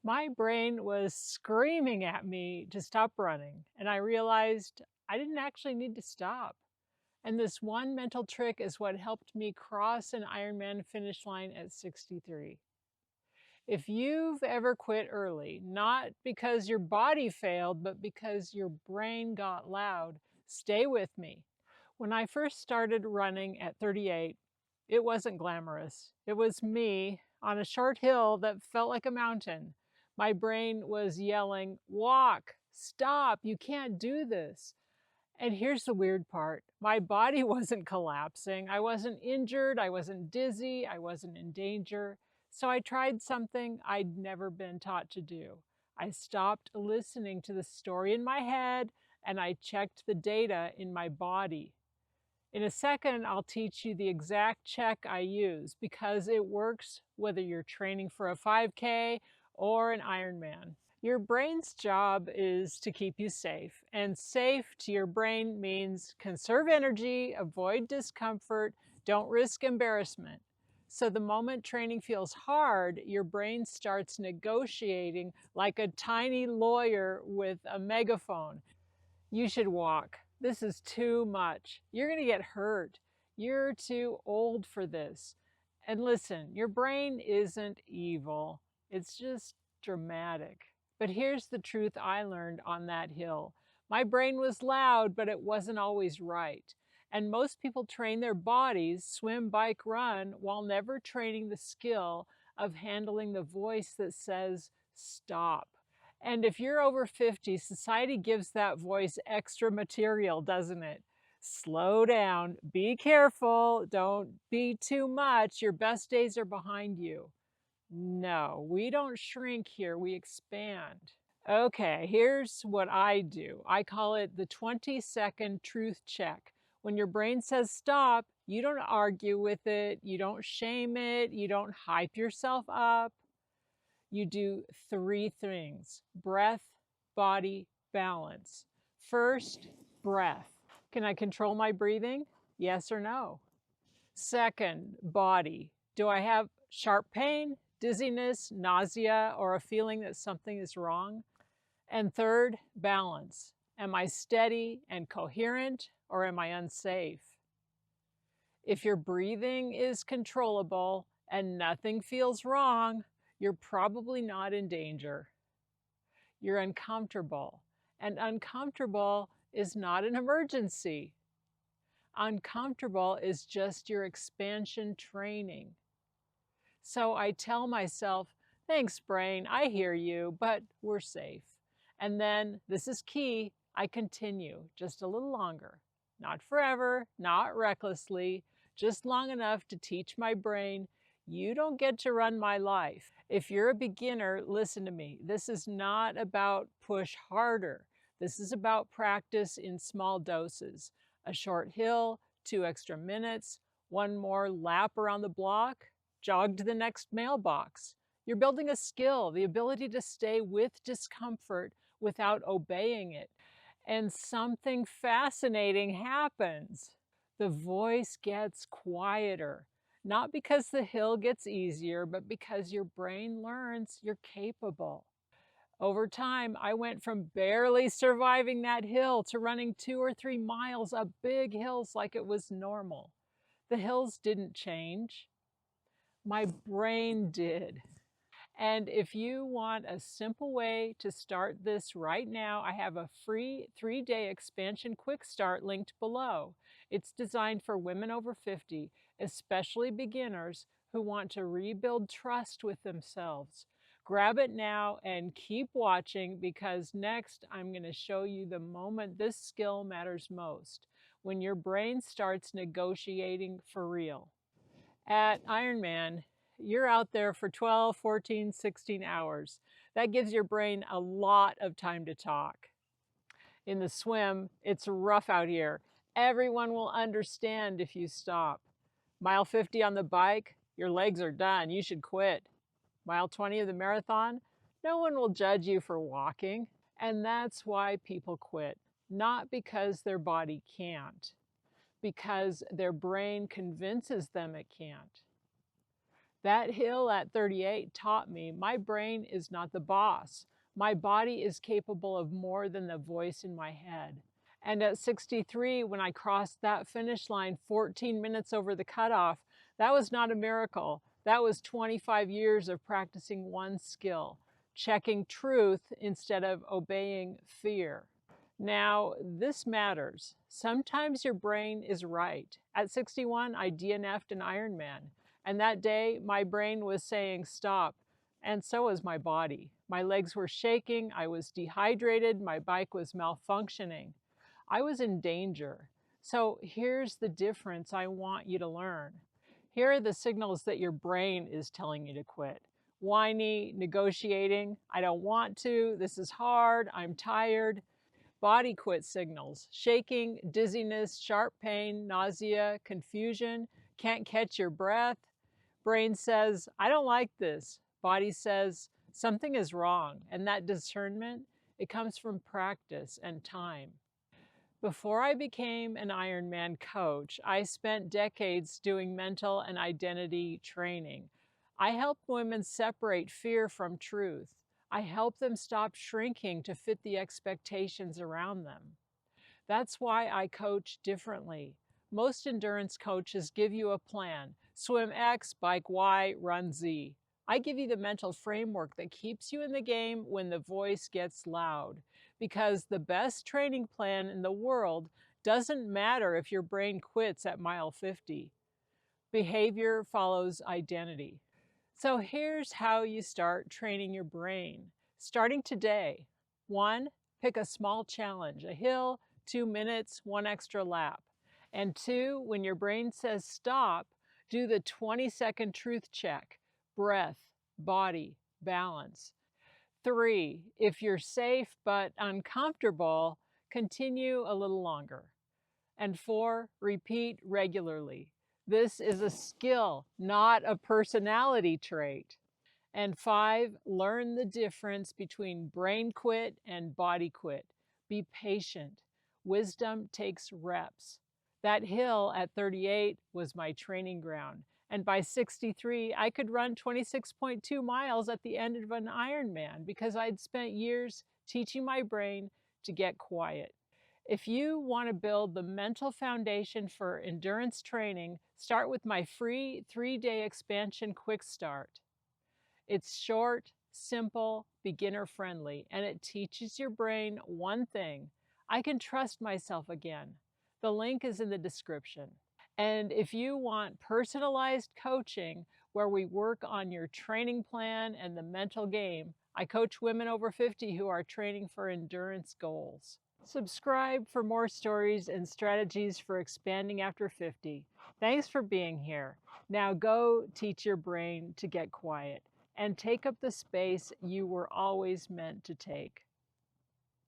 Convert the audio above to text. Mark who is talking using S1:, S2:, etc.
S1: My brain was screaming at me to stop running, and I realized I didn't actually need to stop. And this one mental trick is what helped me cross an Ironman finish line at 63. If you've ever quit early, not because your body failed, but because your brain got loud, stay with me. When I first started running at 38, it wasn't glamorous. It was me on a short hill that felt like a mountain. My brain was yelling, "Walk, stop, you can't do this." And here's the weird part. My body wasn't collapsing. I wasn't injured. I wasn't dizzy. I wasn't in danger. So I tried something I'd never been taught to do. I stopped listening to the story in my head and I checked the data in my body. In a second, I'll teach you the exact check I use because it works whether you're training for a 5K or an Ironman. Your brain's job is to keep you safe, and safe to your brain means conserve energy, avoid discomfort, don't risk embarrassment. So the moment training feels hard, your brain starts negotiating like a tiny lawyer with a megaphone. You should walk. This is too much. You're going to get hurt. You're too old for this. And listen, your brain isn't evil. It's just dramatic. But here's the truth I learned on that hill. My brain was loud, but it wasn't always right. And most people train their bodies, swim, bike, run, while never training the skill of handling the voice that says, stop. And if you're over 50, society gives that voice extra material, doesn't it? Slow down, be careful, don't be too much, your best days are behind you. No, we don't shrink here, we expand. Okay, here's what I do. I call it the 20-second truth check. When your brain says stop, you don't argue with it, you don't shame it, you don't hype yourself up. You do three things: breath, body, balance. First, breath. Can I control my breathing? Yes or no? Second, body. Do I have sharp pain, dizziness, nausea, or a feeling that something is wrong? And third, balance. Am I steady and coherent, or am I unsafe? If your breathing is controllable and nothing feels wrong, you're probably not in danger. You're uncomfortable, and uncomfortable is not an emergency. Uncomfortable is just your expansion training. So I tell myself, thanks brain, I hear you, but we're safe. And then, this is key, I continue just a little longer. Not forever, not recklessly, just long enough to teach my brain, you don't get to run my life. If you're a beginner, listen to me. This is not about push harder. This is about practice in small doses. A short hill, 2 extra minutes, one more lap around the block, jog to the next mailbox. You're building a skill, the ability to stay with discomfort without obeying it. And something fascinating happens. The voice gets quieter. Not because the hill gets easier, but because your brain learns you're capable. Over time, I went from barely surviving that hill to running 2 or 3 miles up big hills like it was normal. The hills didn't change. My brain did. And if you want a simple way to start this right now, I have a free 3-day expansion quick start linked below. It's designed for women over 50, especially beginners who want to rebuild trust with themselves. Grab it now and keep watching because next I'm going to show you the moment this skill matters most, when your brain starts negotiating for real. At Ironman, you're out there for 12, 14, 16 hours. That gives your brain a lot of time to talk. In the swim, it's rough out here. Everyone will understand if you stop. Mile 50 on the bike, your legs are done, you should quit. Mile 20 of the marathon, no one will judge you for walking. And that's why people quit, not because their body can't, because their brain convinces them it can't. That hill at 38 taught me my brain is not the boss. My body is capable of more than the voice in my head. And at 63, when I crossed that finish line 14 minutes over the cutoff, that was not a miracle. That was 25 years of practicing one skill, checking truth instead of obeying fear. Now, this matters. Sometimes your brain is right. At 61, I DNF'd an Ironman. And that day, my brain was saying stop, and so was my body. My legs were shaking, I was dehydrated, my bike was malfunctioning. I was in danger. So here's the difference I want you to learn. Here are the signals that your brain is telling you to quit. Whiny, negotiating, I don't want to, this is hard, I'm tired. Body quit signals, shaking, dizziness, sharp pain, nausea, confusion, can't catch your breath. Brain says, I don't like this. Body says, something is wrong. And that discernment, it comes from practice and time. Before I became an Ironman coach, I spent decades doing mental and identity training. I helped women separate fear from truth. I helped them stop shrinking to fit the expectations around them. That's why I coach differently. Most endurance coaches give you a plan. Swim X, bike Y, run Z. I give you the mental framework that keeps you in the game when the voice gets loud. Because the best training plan in the world doesn't matter if your brain quits at mile 50. Behavior follows identity. So here's how you start training your brain. Starting today. 1, pick a small challenge, a hill, 2 minutes, 1 extra lap. And 2, when your brain says stop, do the 20-second truth check. Breath, body, balance. 3, if you're safe but uncomfortable, continue a little longer. And 4, repeat regularly. This is a skill, not a personality trait. And 5, learn the difference between brain quit and body quit. Be patient. Wisdom takes reps. That hill at 38 was my training ground. And by 63, I could run 26.2 miles at the end of an Ironman because I'd spent years teaching my brain to get quiet. If you want to build the mental foundation for endurance training, start with my free 3-day expansion quick start. It's short, simple, beginner-friendly, and it teaches your brain one thing: I can trust myself again. The link is in the description. And if you want personalized coaching where we work on your training plan and the mental game, I coach women over 50 who are training for endurance goals. Subscribe for more stories and strategies for expanding after 50. Thanks for being here. Now go teach your brain to get quiet and take up the space you were always meant to take.